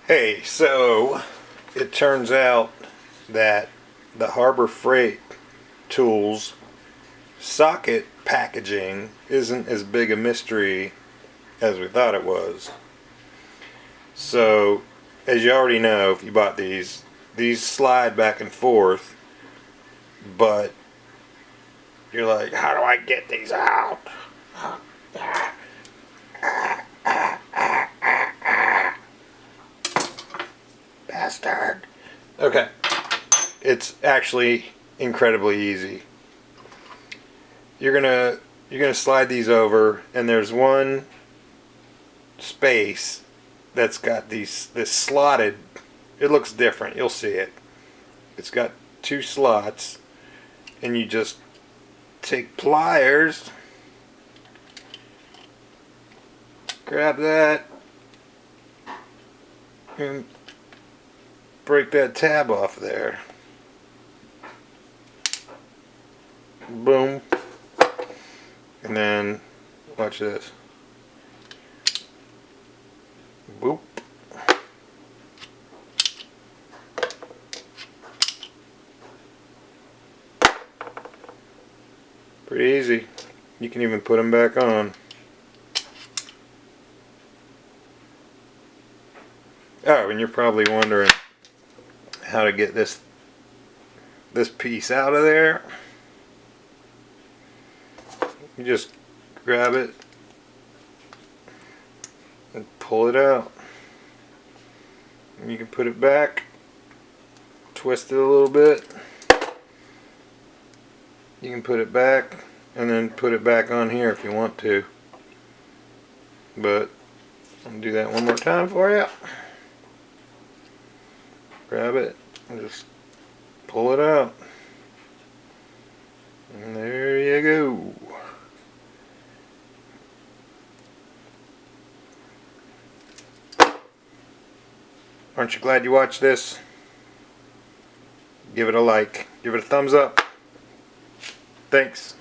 Hey, so it turns out that the Harbor Freight Tools socket packaging isn't as big a mystery as we thought it was. So, as you already know, if you bought these slide back and forth, but you're like, how do I get these out? Bastard. Okay. It's actually incredibly easy. You're gonna slide these over, and there's one space that's got this slotted. It looks different. You'll see it. It's got two slots, and you just take pliers, grab that, and break that tab off there. Boom. And then watch this. Boop. Pretty easy. You can even put them back on. Oh, and you're probably wondering how to get this piece out of there. You just grab it and pull it out. And you can put it back, twist it a little bit. You can put it back and then put it back on here if you want to. But I'll do that one more time for you. Grab it and just pull it out. And there you go. Aren't you glad you watched this? Give it a like. Give it a thumbs up. Thanks.